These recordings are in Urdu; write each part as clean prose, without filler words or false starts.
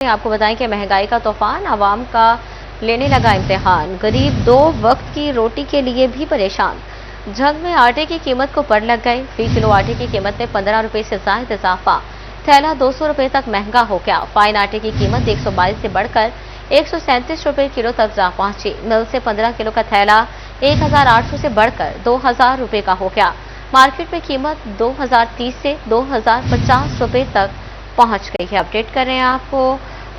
آپ کو بتائیں کہ مہنگائی کا طوفان عوام کا لینے لگا امتحان، غریب 2 وقت کی روٹی کے لیے بھی پریشان۔ جھنگ میں آٹے کی قیمت کو پڑ لگ گئے، فی کلو آٹے کی قیمت میں 15 روپے سے زائد اضافہ، تھیلا 200 روپے تک مہنگا ہو گیا۔ فائن آٹے کی قیمت 122 سے بڑھ کر 137 روپے کلو تک جا پہنچی۔ مل سے 15 کلو کا تھیلا 1800 سے بڑھ کر 2000 روپے کا ہو گیا۔ مارکیٹ میں قیمت 2030 سے 2050 روپے تک پہنچ گئی ہے۔ اپڈیٹ کر رہے ہیں آپ کو،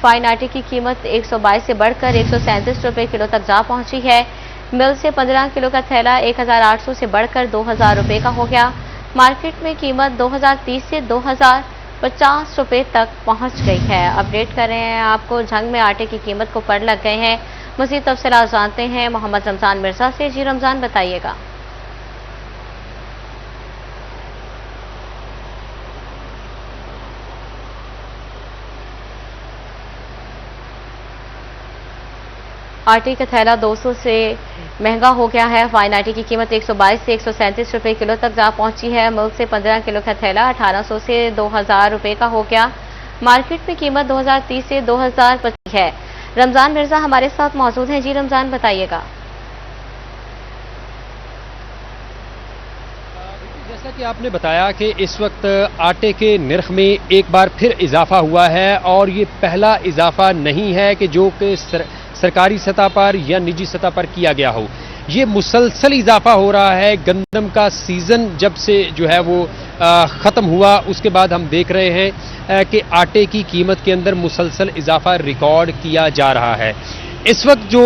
فائن آٹے کی قیمت 122 سے بڑھ کر 137 روپے کلو تک جا پہنچی ہے۔ مل سے 15 کلو کا تھیلا 1800 سے بڑھ کر 2000 روپے کا ہو گیا۔ مارکیٹ میں قیمت 2030 سے 2050 روپے تک پہنچ گئی ہے۔ اپڈیٹ کر رہے ہیں آپ کو، جھنگ میں آٹے کی قیمت کو پڑ لگ گئے ہیں۔ مزید تفصیلات جانتے ہیں محمد رمضان مرزا سے۔ جی رمضان، بتائیے گا۔ آٹے کا تھیلا 200 سے مہنگا ہو گیا ہے۔ فائن آٹے کی قیمت 122 سے 137 روپے کلو تک جا پہنچی ہے۔ ملک سے 15 کلو کا تھیلا 1800 سے 2000 روپے کا ہو گیا۔ مارکیٹ میں قیمت 2030 سے 2025 ہے۔ رمضان مرزا ہمارے ساتھ موجود ہیں۔ جی رمضان، بتائیے گا۔ جیسا کہ آپ نے بتایا کہ اس وقت آٹے کے نرخ میں ایک بار پھر اضافہ ہوا ہے، اور یہ پہلا اضافہ نہیں ہے کہ جو کہ سرکاری سطح پر یا نجی سطح پر کیا گیا ہو۔ یہ مسلسل اضافہ ہو رہا ہے۔ گندم کا سیزن جب سے جو ہے وہ ختم ہوا، اس کے بعد ہم دیکھ رہے ہیں کہ آٹے کی قیمت کے اندر مسلسل اضافہ ریکارڈ کیا جا رہا ہے۔ اس وقت جو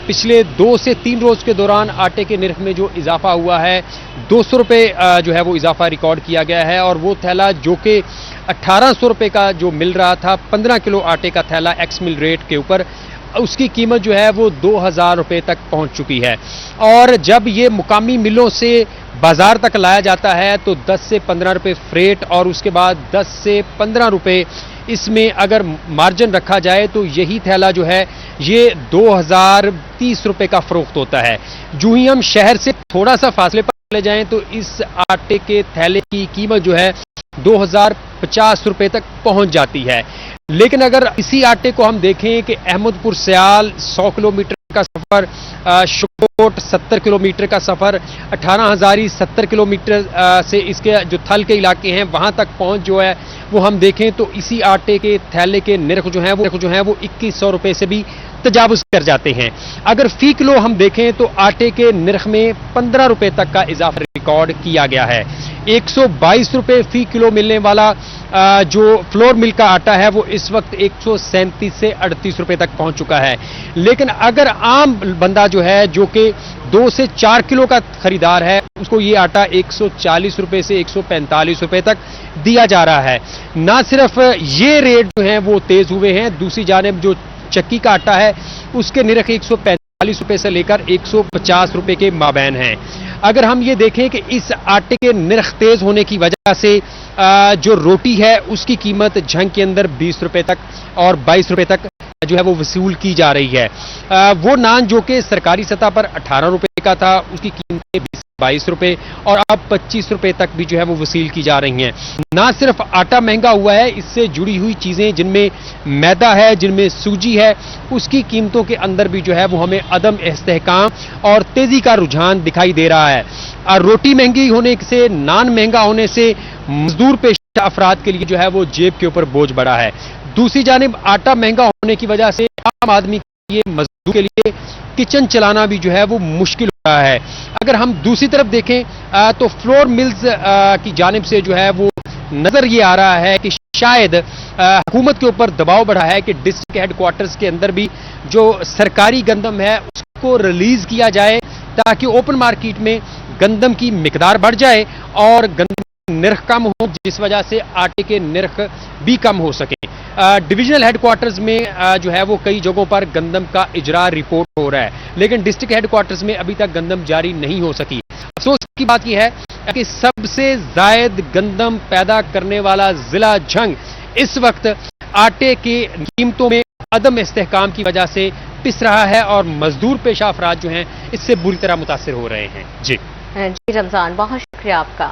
پچھلے 2 سے 3 روز کے دوران آٹے کے نرخ میں جو اضافہ ہوا ہے، 200 روپے جو ہے وہ اضافہ ریکارڈ کیا گیا ہے، اور وہ تھیلا جو کہ 1800 روپے کا جو مل رہا تھا 15 کلو آٹے کا تھیلا ایکس مل ریٹ کے اوپر، اس کی قیمت جو ہے وہ 2000 روپے تک پہنچ چکی ہے۔ اور جب یہ مقامی ملوں سے بازار تک لایا جاتا ہے تو 10 سے 15 روپے فریٹ، اور اس کے بعد 10 سے 15 روپے اس میں اگر مارجن رکھا جائے تو یہی تھیلا جو ہے یہ 2030 روپے کا فروخت ہوتا ہے۔ جو ہی ہم شہر سے تھوڑا سا فاصلے پر چلے جائیں تو اس آٹے کے تھیلے کی قیمت جو ہے 2050 روپے تک پہنچ جاتی ہے۔ لیکن اگر اسی آٹے کو ہم دیکھیں کہ احمد پور سیال 100 کلومیٹر کا سفر، شکوٹ 70 کلومیٹر کا سفر، 18 ہزاری 70 کلومیٹر سے اس کے جو تھل کے علاقے ہیں وہاں تک پہنچ جو ہے وہ ہم دیکھیں تو اسی آٹے کے تھیلے کے نرخ جو ہیں وہ 2100 روپے سے بھی تجاوز کر جاتے ہیں۔ اگر فی کلو ہم دیکھیں تو آٹے کے نرخ میں 15 روپے تک کا اضافہ ریکارڈ کیا گیا ہے۔ 122 روپے فی کلو ملنے والا جو فلور مل کا آٹا ہے وہ اس وقت 137 سے 38 روپے تک پہنچ چکا ہے۔ لیکن اگر عام بندہ جو ہے جو کہ 2 سے 4 کلو کا خریدار ہے، اس کو یہ آٹا 140 روپے سے 145 روپے تک دیا جا رہا ہے۔ نہ صرف یہ ریٹ جو ہیں وہ تیز ہوئے ہیں، دوسری جانب جو چکی کا آٹا ہے اس کے نرخ 145 روپے سے لے کر 150 روپے کے مابین ہیں۔ اگر ہم یہ دیکھیں کہ اس آٹے کے نرخ تیز ہونے کی وجہ سے جو روٹی ہے اس کی قیمت جھنگ کے اندر 20 روپے تک اور 22 روپے تک جو ہے وہ وصول کی جا رہی ہے۔ وہ نان جو کہ سرکاری سطح پر 18 روپے کا تھا، اس کی قیمتیں 22 روپے اور اب 25 روپے تک بھی جو ہے وہ وصول کی جا رہی ہیں۔ نہ صرف آٹا مہنگا ہوا ہے، اس سے جڑی ہوئی چیزیں جن میں میدا ہے، جن میں سوجی ہے، اس کی قیمتوں کے اندر بھی جو ہے وہ ہمیں عدم استحکام اور تیزی کا رجحان دکھائی دے رہا ہے۔ روٹی مہنگی ہونے سے، نان مہنگا ہونے سے مزدور پیشہ افراد کے لیے جو ہے وہ جیب کے اوپر بوجھ بڑھا ہے۔ دوسری جانب آٹا مہنگا ہونے کی وجہ سے عام آدمی کے لیے، مزدور کے لیے کچن چلانا بھی جو ہے وہ مشکل ہو رہا ہے۔ اگر ہم دوسری طرف دیکھیں تو فلور ملز کی جانب سے جو ہے وہ نظر یہ آ رہا ہے کہ شاید حکومت کے اوپر دباؤ بڑھا ہے کہ ڈسٹرکٹ ہیڈ کوارٹرز کے اندر بھی جو سرکاری گندم ہے اس کو ریلیز کیا جائے تاکہ اوپن مارکیٹ میں گندم کی مقدار بڑھ جائے اور گندم نرخ کم ہو، جس وجہ سے آٹے کے نرخ بھی کم ہو سکیں۔ ڈویژنل ہیڈ کوارٹرز میں جو ہے وہ کئی جگہوں پر گندم کا اجرا رپورٹ ہو رہا ہے، لیکن ڈسٹرکٹ ہیڈ کوارٹرز میں ابھی تک گندم جاری نہیں ہو سکی۔ افسوس کی بات یہ ہے کہ سب سے زائد گندم پیدا کرنے والا ضلع جھنگ اس وقت آٹے کی قیمتوں میں عدم استحکام کی وجہ سے پس رہا ہے، اور مزدور پیشہ افراد جو ہیں اس سے بری طرح متاثر ہو رہے ہیں۔ جی رمضان، بہت شکریہ آپ کا۔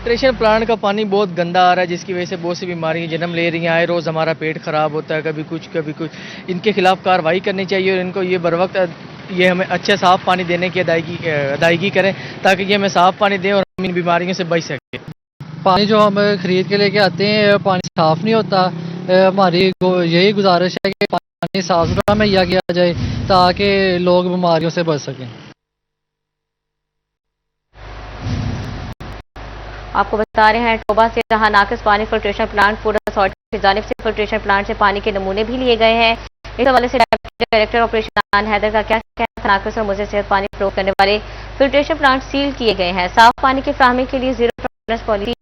فلٹریشن پلانٹ کا پانی بہت گندا آ رہا ہے، جس کی وجہ سے بہت سی بیماریاں جنم لے رہی ہیں. آئے روز ہمارا پیٹ خراب ہوتا ہے، کبھی کچھ کبھی کچھ. ان کے خلاف کارروائی کرنی چاہیے اور ان کو یہ بروقت یہ ہمیں اچھا صاف پانی دینے کی ادائیگی کریں تاکہ یہ ہمیں صاف پانی دیں اور ہم ان بیماریوں سے بچ سکیں. پانی جو ہم خرید کے لے کے آتے ہیں پانی صاف نہیں ہوتا. ہماری یہی گزارش ہے کہ پانی صاف ستھرا مہیا کیا جائے تاکہ لوگ بیماریوں سے بچ سکیں. آپ کو بتا رہے ہیں ٹوبہ سے جہاں ناقص پانی فلٹریشن پلانٹ فوڈ اتھارٹی کی جانب سے فلٹریشن پلانٹ سے پانی کے نمونے بھی لیے گئے ہیں. اس حوالے سے ڈپٹی ڈائریکٹر آپریشن نان حیدر کا کیا کہنا ہے؟ ناقص اور مضر صحت پانی فروخت کرنے والے فلٹریشن پلانٹ سیل کیے گئے ہیں. صاف پانی کی فراہمی کے لیے زیرو ٹالرنس پالیسی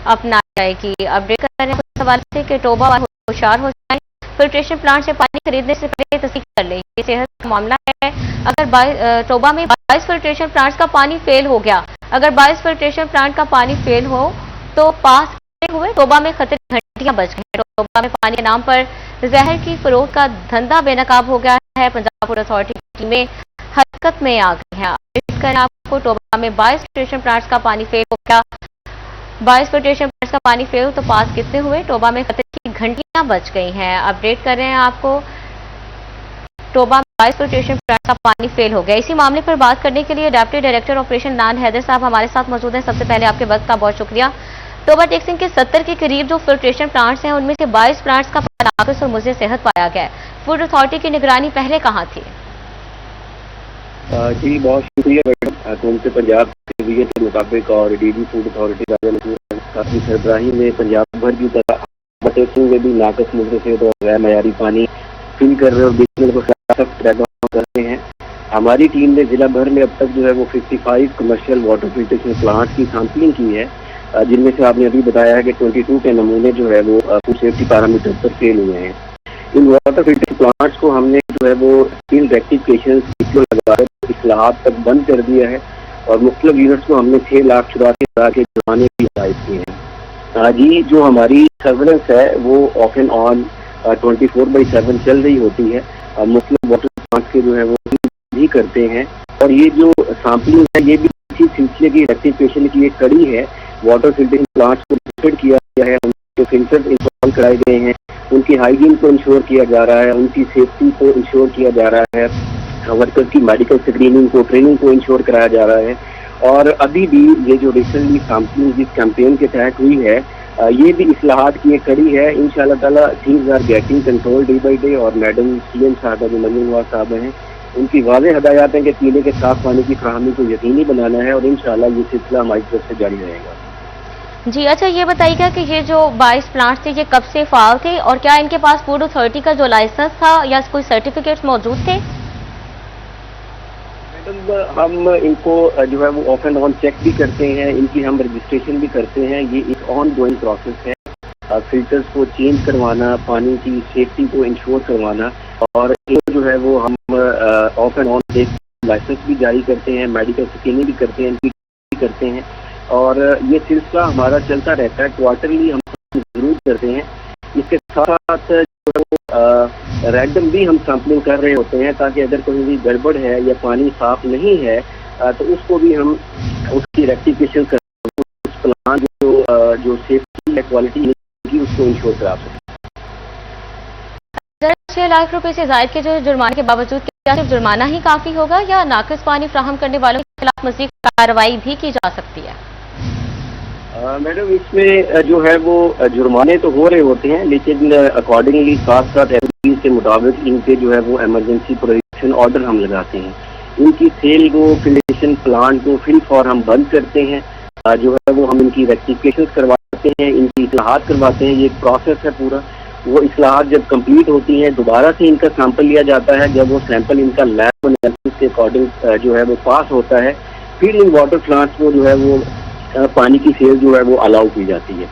اپنائی جائے گی. اپڈیٹ کر رہے ہیں اس حوالے سے کہ ٹوبہ والے ہوشیار ہو جائیں، فلٹریشن پلانٹ سے پانی خریدنے سے پہلے تصدیق کر لیں. یہ صحت کا معاملہ ہے. اگر ٹوبہ میں 22 فلٹریشن پلانٹس کا پانی فیل ہو گیا، اگر 22 فلٹریشن پلانٹ کا پانی فیل ہو تو پاس ہوئے ٹوبہ میں خطرے گھنٹیاں بچ گئی. ٹوبہ میں پانی کے نام پر زہر کی فروخت کا دھندا بے نقاب ہو گیا ہے. پنجاب فوڈ اتھارٹی کی ٹیمیں حرکت میں آ گئی ہیں. اس کا آپ کو ٹوبہ میں 22 فلٹریشن پلانٹس کا پانی فیل ہو گیا، 22 فلٹریشن پلانٹس کا پانی فیل ہو تو پاس کتنے ہوئے؟ ٹوبہ میں خطرے کی گھنٹیاں بچ گئی ہیں. اپڈیٹ کر رہے ہیں آپ کو ٹوبہ میں 22 فلٹریشن پلانٹ کا پانی فیل ہو گیا. اسی معاملے پر بات کرنے کے لیے ڈپٹی ڈائریکٹر آپریشن نان حیدر صاحب ہمارے ساتھ موجود ہیں. سب سے پہلے آپ کے وقت کا بہت شکریہ. ٹوبہ ٹیکسنگ کے 70 کے قریب جو فلٹریشن پلانٹس ہیں ان میں سے 22 پلانٹس کا ناقص اور مضر صحت پایا گیا ہے. فوڈ اتھارٹی کی نگرانی پہلے کہاں تھی؟ جی بہت شکریہ میڈم. حکومت پنجاب کے مطابق اور ڈی جی فوڈ اتھارٹی کی سربراہی میں پنجاب بھر کی طرح ٹیکسنگ میں بھی ناقص مضر صحت اور غیر معیاری پانی فل کر رہے اور بیچنے کو سخت کر رہے ہیں. ہماری ٹیم نے ضلع بھر میں اب تک جو ہے وہ 55 کمرشل واٹر فلٹریشن پلانٹ کی سیمپلنگ کی ہے، جن میں سے آپ نے ابھی بتایا ہے کہ 22 کے نمونے جو ہے وہ فوڈ سیفٹی پیرامیٹر پر فیل ہوئے ہیں. ان واٹر فلٹریشن پلانٹس کو ہم نے جو ہے وہ فیلڈ ریکٹیفیکیشن لگا کر اصلاحات تک بند کر دیا ہے اور مختلف یونٹس کو ہم نے 6,84,000 کے جرمانے بھی عائد کیے ہیں. جی جو ہماری سرویلنس ہے وہ آف اینڈ آن 24/7 چل رہی ہوتی ہے. مختلف واٹر پلانٹس کے جو ہے وہ بھی کرتے ہیں اور یہ جو سیمپلنگ ہے یہ بھی اسی سلسلے کی ریکٹیفیکیشن کی ایک کڑی ہے. واٹر فلٹرنگ پلانٹس کو ریجسٹرڈ کیا گیا ہے، ان کے فلٹر انسٹال کرائے گئے ہیں، ان کی ہائیجین کو انشور کیا جا رہا ہے، ان کی سیفٹی کو انشور کیا جا رہا ہے، ورکر کی میڈیکل اسکریننگ کو ٹریننگ کو انشور کرایا جا رہا ہے. اور ابھی بھی یہ جو ریسنٹلی سیمپلنگ جس کیمپین کے تحت ہوئی ہے یہ بھی اصلاحات کی ایک کڑی ہے. انشاءاللہ تعالیٰ things are getting control day by day. اور میڈم سی ایم صاحبہ جو مریم نواز صاحب ہیں ان کی واضح ہدایات ہیں کہ پینے کے صاف پانی کی فراہمی کو یقینی بنانا ہے اور انشاءاللہ یہ سلسلہ ہماری طرف سے جاری رہے گا. جی اچھا یہ بتائیے گا کہ یہ جو 22 پلانٹس تھے یہ کب سے فعال تھے اور کیا ان کے پاس فوڈ اتھارٹی کا جو لائسنس تھا یا کوئی سرٹیفکیٹس موجود تھے؟ میڈم ہم ان کو جو ہے وہ آف اینڈ آن چیک بھی کرتے ہیں، ان کی ہم رجسٹریشن بھی کرتے ہیں. یہ ایک آن گوئنگ پروسیس ہے. فلٹرز کو چینج کروانا، پانی کی سیفٹی کو انشور کروانا اور جو ہے وہ ہم آف اینڈ آن لائسنس بھی جاری کرتے ہیں، میڈیکل اسکریننگ بھی کرتے ہیں، بھی کرتے ہیں اور یہ سلسلہ ہمارا چلتا رہتا ہے. کوارٹرلی ہم ضرور کرتے ہیں. اس کے ساتھ رینڈم بھی ہم سیمپلنگ کر رہے ہوتے ہیں تاکہ اگر کوئی بھی گڑبڑ ہے یا پانی صاف نہیں ہے تو اس کو بھی ہم اس کی ریکٹیفیکیشن کر اس پلان جو سیفٹی ہے کوالٹی کی اس کو انشور کرا سکتے ہیں. 6 لاکھ روپے سے زائد کے جو جرمانے کے باوجود کیا صرف جرمانہ ہی کافی ہوگا یا ناقص پانی فراہم کرنے والوں کے خلاف مزید کارروائی بھی کی جا سکتی ہے؟ میڈم اس میں جو ہے وہ جرمانے تو ہو رہے ہوتے ہیں لیکن اکارڈنگلی ساتھ ساتھ ایف کے مطابق ان کے جو ہے وہ ایمرجنسی پروہیبیشن آرڈر ہم لگاتے ہیں. ان کی سیل کو فلٹریشن پلانٹ کو فل فور ہم بند کرتے ہیں. جو ہے وہ ہم ان کی ریکٹیفیکیشن کرواتے ہیں، ان کی اصلاحات کرواتے ہیں. یہ ایک پروسیس ہے پورا. وہ اصلاحات جب کمپلیٹ ہوتی ہیں دوبارہ سے ان کا سیمپل لیا جاتا ہے. جب وہ سیمپل ان کا لیب انالیسس کے اکارڈنگ جو ہے وہ پاس ہوتا ہے پھر ان واٹر پلانٹس کو جو ہے وہ پانی کی سیل جو ہے وہ الاؤ کی جاتی ہے.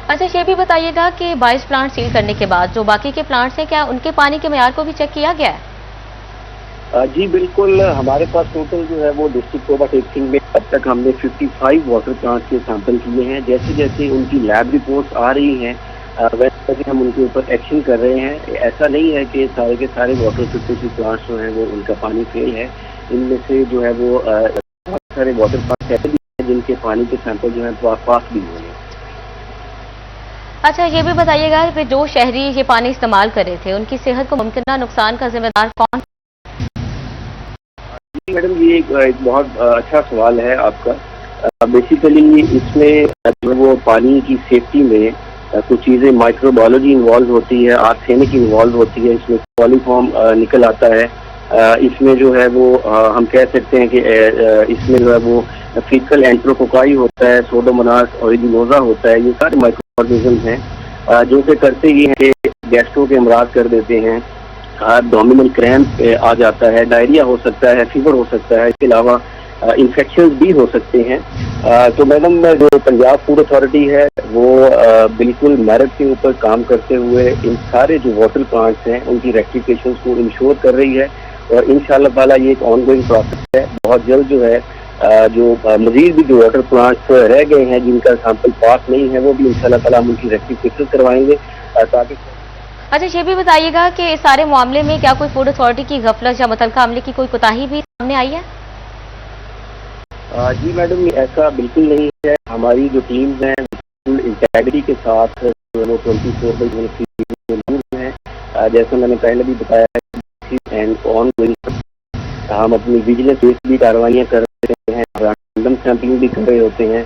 اچھا یہ بھی بتائیے گا کہ 22 پلانٹ سیل کرنے کے بعد جو باقی کے پلانٹس ہیں کیا ان کے پانی کے معیار کو بھی چیک کیا گیا ہے؟ جی بالکل. ہمارے پاس ٹوٹل جو ہے وہ ڈسٹرکٹ ٹوبہ ٹیکسنگ میں اب تک ہم نے 55 واٹر پلانٹ کے سیمپل کیے ہیں. جیسے جیسے ان کی لیب رپورٹس آ رہی ہیں ویسے ہم ان کے اوپر ایکشن کر رہے ہیں. ایسا نہیں ہے کہ سارے کے سارے واٹر فلٹریشن پلانٹس جو ہیں وہ ان کا پانی فیل ہے. ان میں سے جو ہے وہ بہت سارے واٹر پلانٹس ایسے بھی جن کے پانی کے سیمپل جو ہیں پاس بھی ہوئے ہیں. اچھا یہ بھی بتائیے گا کہ جو شہری یہ پانی استعمال کر رہے تھے ان کی صحت کو ممکنہ نقصان کا ذمہ دار کون؟ میڈم یہ ایک بہت اچھا سوال ہے آپ کا. بیسیکلی اس میں جو وہ پانی کی سیفٹی میں کچھ چیزیں مائکرو بایولوجی انوالو ہوتی ہے, آرسینک انوالو ہوتی ہے, اس میں کولیفارم نکل آتا ہے, اس میں جو ہے وہ ہم کہہ سکتے ہیں کہ اس میں جو ہے وہ فیکل اینٹروپوکائی ہوتا ہے, سوڈوموناس اوریجینوزا ہوتا ہے. یہ سارے مائکرو آرگنزم ہیں جو کہ کرتے ہی ہیں کہ گیسٹرو کے امراض کر دیتے ہیں, ڈومینل کریمپ آ جاتا ہے, ڈائریا ہو سکتا ہے, فیور ہو سکتا ہے, اس کے علاوہ انفیکشنز بھی ہو سکتے ہیں. تو میڈم جو پنجاب فوڈ اتھارٹی ہے وہ بالکل میرٹ کے اوپر کام کرتے ہوئے ان سارے جو واٹر پلانٹس ہیں ان کی ریکٹیفیکیشنز کو انشور کر رہی ہے, اور انشاءاللہ تعالیٰ یہ ایک آن گوئنگ پروسیس ہے. بہت جلد جو ہے جو مزید بھی جو واٹر پلانٹس رہ گئے ہیں جن کا سیمپل پاس نہیں ہے وہ بھی انشاءاللہ تعالیٰ ہم ان کی ریکٹیفیکیشن کروائیں گے تاکہ. اچھا یہ بھی بتائیے گا کہ اس سارے معاملے میں کیا کوئی فوڈ اتھارٹی کی غفلت یا متعلقہ عملے کی کوئی کوتاہی بھی سامنے آئی ہے؟ جی میڈم ایسا بالکل نہیں ہے. ہماری جو ٹیمز ہیں بالکل انٹیگریٹی کے ساتھ وہ 24/7 موجود ہیں. جیسا میں نے پہلے بھی بتایا ہے اینڈ آن گوئنگ ہم اپنی ویجیلنس بیس بھی کاروائیاں کر رہے ہیں, رینڈم سیمپلنگ بھی کر رہے ہوتے ہیں,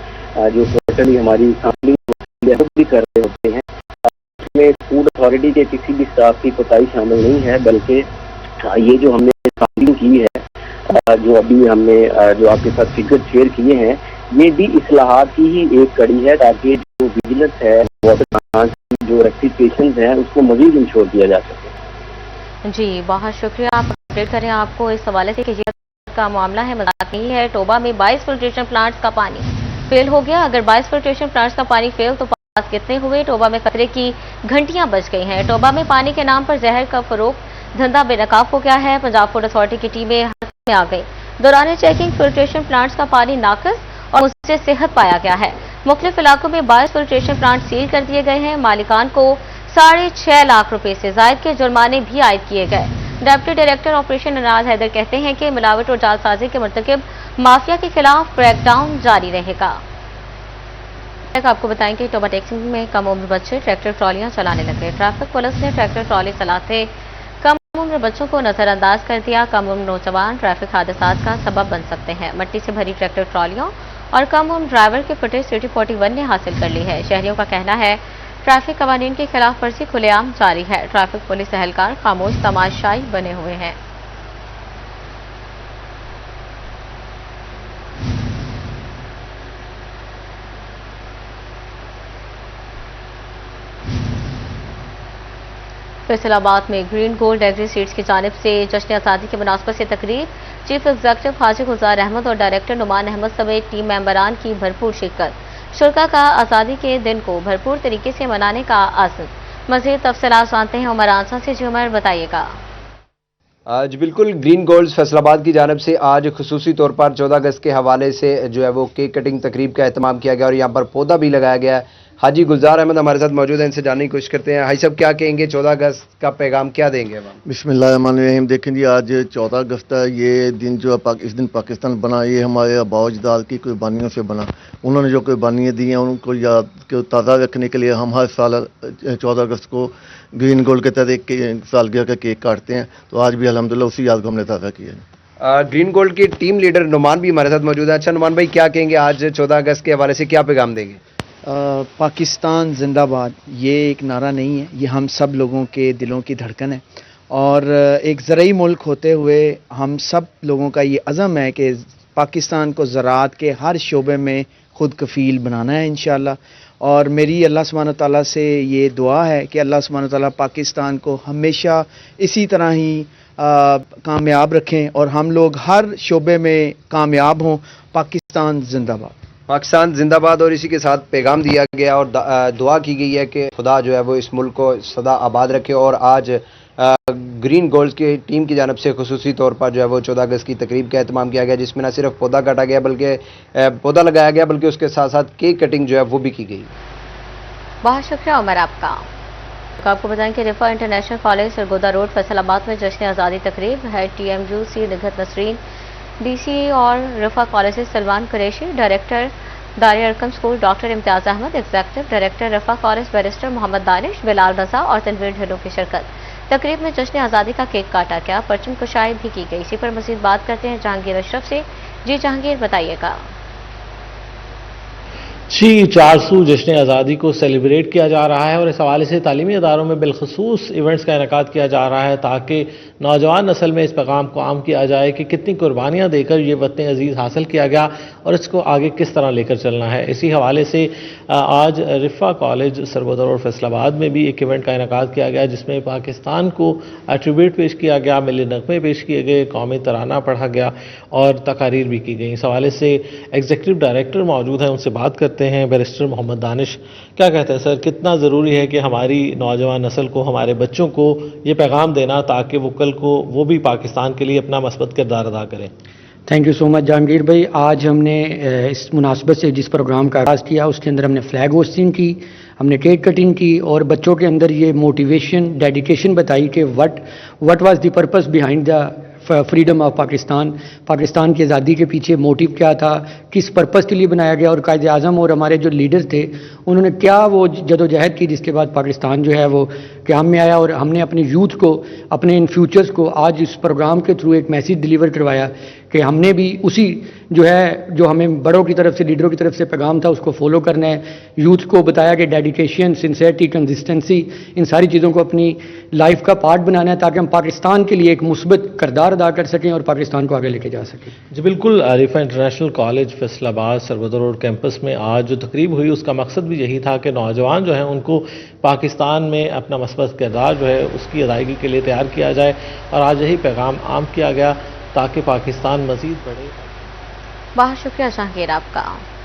جو ٹوٹلی ہماری سیمپلنگ بھی کر رہے ہوتے ہیں. اس میں فوڈ اتھارٹی کے کسی بھی اسٹاف کی کوتاہی شامل نہیں ہے, بلکہ یہ جو ہم نے سیمپلنگ کی ہے جو ابھی ہم نے جو آپ کے ساتھ فگر شیئر کیے ہیں یہ بھی اصلاحات کی ہی ایک کڑی ہے تاکہ جو ویجیلنس ہے واٹر پلانٹ کی جو ریکٹیفیکیشنز ہیں اس کو مزید انشور کیا جا سکے. جی بہت شکریہ. آپ اپڈیٹ کریں آپ کو اس حوالے سے کہ یہ کا معاملہ ہے, مذاق نہیں ہے. ٹوبا میں 22 فلٹریشن پلانٹس کا پانی فیل ہو گیا. اگر 22 فلٹریشن پلانٹس کا پانی فیل تو پاس کتنے ہوئے؟ ٹوبا میں خطرے کی گھنٹیاں بج گئی ہیں. ٹوبا میں پانی کے نام پر زہر کا فروغ دھندا بے نقاب ہو گیا ہے. پنجاب فوڈ اتھارٹی کی ٹیمیں حرکت میں آ گئی. دوران چیکنگ فلٹریشن پلانٹس کا پانی ناقص اور اس سے صحت پایا گیا ہے. مختلف علاقوں میں 22 فلٹریشن پلانٹ سیل کر دیے گئے ہیں. مالکان کو 6.5 لاکھ روپے سے زائد کے جرمانے بھی عائد کیے گئے. ڈپٹی ڈائریکٹر آپریشن اناج حیدر کہتے ہیں کہ ملاوٹ اور جعل سازی کے مرتکب مافیا کے خلاف کریک ڈاؤن جاری رہے گا. آپ کو بتائیں کہ ٹوبا ٹیکسنگ میں کم عمر بچے ٹریکٹر ٹرالیاں چلانے لگے. ٹریفک پولیس نے ٹریکٹر ٹرالی چلاتے کم عمر بچوں کو نظر انداز کر دیا. کم عمر نوجوان ٹریفک حادثات کا سبب بن سکتے ہیں. مٹی سے بھری ٹریکٹر ٹرالیوں اور کم عمر ڈرائیور کی فوٹیج سٹی 41 نے حاصل کر لی ہے. شہریوں کا کہنا ہے ٹریفک قوانین کی خلاف ورزی کھلے عام جاری ہے. ٹریفک پولیس اہلکار خاموش تماشائی بنے ہوئے ہیں. فیصل آباد میں گرین گولڈ ایگری سیڈز کی جانب سے جشن آزادی کی مناسبت سے تقریب. چیف ایگزیکٹو حاجی گلزار احمد اور ڈائریکٹر نعمان احمد سمیت ٹیم ممبران کی بھرپور شرکت. شرکا کا آزادی کے دن کو بھرپور طریقے سے منانے کا عزم. مزید تفصیلات جانتے ہیں عمر آنسا سے. جی عمر بتائیے گا. آج بالکل گرین گولڈ فیصل آباد کی جانب سے آج خصوصی طور پر 14 اگست کے حوالے سے جو ہے وہ کیک کٹنگ تقریب کا اہتمام کیا گیا اور یہاں پر پودا بھی لگایا گیا ہے. حاجی گلزار احمد ہمارے ساتھ موجود ہیں, ان سے جاننے کی کوشش کرتے ہیں. حاجی صاحب کیا کہیں گے, 14 اگست کا پیغام کیا دیں گے؟ بسم اللہ الرحمن الرحیم. دیکھیں جی آج 14 اگست ہے. یہ دن جو اس دن پاکستان بنا یہ ہمارے آباء و اجداد کی قربانیوں سے بنا. انہوں نے جو قربانیاں دی ہیں ان کو یاد کو تازہ رکھنے کے لیے ہم ہر سال 14 اگست کو گرین گولڈ کے تحت ایک سالگرہ کا کیک کاٹتے ہیں. تو آج بھی الحمدللہ اسی یاد کو ہم نے تازہ کیا. گرین گولڈ کے ٹیم لیڈر نعمان بھی ہمارے ساتھ موجود ہے. اچھا نعمان بھائی کیا کہیں گے آج 14 اگست کے حوالے سے, کیا پیغام دیں گے؟ پاکستان زندہ باد یہ ایک نعرہ نہیں ہے, یہ ہم سب لوگوں کے دلوں کی دھڑکن ہے. اور ایک زرعی ملک ہوتے ہوئے ہم سب لوگوں کا یہ عزم ہے کہ پاکستان کو زراعت کے ہر شعبے میں خود کفیل بنانا ہے انشاءاللہ. اور میری اللہ سبحانہ تعالیٰ سے یہ دعا ہے کہ اللہ سبحانہ تعالیٰ پاکستان کو ہمیشہ اسی طرح ہی کامیاب رکھیں اور ہم لوگ ہر شعبے میں کامیاب ہوں. پاکستان زندہ باد. پاکستان زندہ باد. اور اسی کے ساتھ پیغام دیا گیا اور دعا کی گئی ہے کہ خدا جو ہے وہ اس ملک کو سدا آباد رکھے. اور آج گرین گولڈ کی ٹیم کی جانب سے خصوصی طور پر جو ہے وہ 14 اگست کی تقریب کا اہتمام کیا گیا جس میں نہ صرف پودا کاٹا گیا بلکہ پودا لگایا گیا بلکہ اس کے ساتھ ساتھ کیک کٹنگ جو ہے وہ بھی کی گئی. بہت شکریہ عمر آپ کا. آپ کو بتائیں کہ Riphah international college Sargodha road Faisalabad میں جشن آزادی تقریب. Head TMUC Nighat Nasreen DC اور رفا کالج سے سلمان قریشی، ڈائریکٹر دار Arqam school doctor Imtiaz Ahmed, executive director Riphah college barrister Muhammad Danish, Bilal Raza اور تنویر ڈھلو کی شرکت۔ تقریب میں جشن آزادی کا کیک کاٹا گیا، پرچم کشائی بھی کی گئی۔ اسی پر مزید بات کرتے ہیں جہانگیر اشرف سے۔ جی جہانگیر، بتائیے گا۔ جی، 400 جشن آزادی کو سیلیبریٹ کیا جا رہا ہے اور اس حوالے سے تعلیمی اداروں میں بالخصوص ایونٹس کا انعقاد کیا جا رہا ہے تاکہ نوجوان نسل میں اس پیغام کو عام کیا جائے کہ کتنی قربانیاں دے کر یہ وطن عزیز حاصل کیا گیا اور اس کو آگے کس طرح لے کر چلنا ہے۔ اسی حوالے سے آج رفا کالج سربدر اور فیصل آباد میں بھی ایک ایونٹ کا انعقاد کیا گیا جس میں پاکستان کو ایٹریبیوٹ پیش کیا گیا، ملی نغمے پیش کیے گئے، قومی ترانہ پڑھا گیا اور تقاریر بھی کی گئی۔ اس حوالے سے ایگزیکٹو ڈائریکٹر موجود ہیں، ان سے بات کرتے ہیں۔ بیرسٹر محمد دانش، کیا کہتے ہیں سر، کتنا ضروری ہے کہ ہماری نوجوان نسل کو، ہمارے بچوں کو یہ پیغام دینا تاکہ وہ کل کو وہ بھی پاکستان کے لیے اپنا مثبت کردار ادا کریں؟ تھینک یو سو مچ جہانگیر بھائی۔ آج ہم نے اس مناسبت سے جس پروگرام کا آغاز کیا اس کے اندر ہم نے فلیگ ہوسٹنگ کی، ہم نے کیک کٹنگ کی اور بچوں کے اندر یہ موٹیویشن، ڈیڈیکیشن بتائی کہ what was the purpose behind the freedom of Pakistan, Pakistan کی آزادی کے پیچھے موٹیو کیا تھا، کس پرپس کے لیے بنایا گیا، اور قائد اعظم اور ہمارے جو لیڈرز تھے انہوں نے کیا وہ جدوجہد کی جس کے بعد پاکستان جو ہے وہ قیام میں آیا۔ اور ہم نے اپنے یوتھ کو، اپنے ان فیوچرز کو آج اس پروگرام کے تھرو ایک میسیج ڈیلیور کروایا کہ ہم نے بھی اسی جو ہمیں بڑوں کی طرف سے، لیڈروں کی طرف سے پیغام تھا اس کو فالو کرنا ہے۔ یوتھ کو بتایا کہ ڈیڈیکیشن، سنسیئرٹی، کنسسٹنسی، ان ساری چیزوں کو اپنی لائف کا پارٹ بنانا ہے تاکہ ہم پاکستان کے لیے ایک مثبت کردار ادا کر سکیں اور پاکستان کو آگے لے کے جا سکیں۔ جی بالکل، رفا انٹرنیشنل کالج فیصل آباد سربدر روڈ کیمپس میں آج جو تقریب ہوئی اس کا مقصد بھی یہی تھا کہ نوجوان جو ہیں ان کو پاکستان میں اپنا مثبت کردار جو ہے اس کی ادائیگی کے لیے تیار کیا جائے اور آج یہی پیغام عام کیا گیا تاکہ پاکستان مزید بڑھے۔ بہت شکریہ جہانگیر آپ کا۔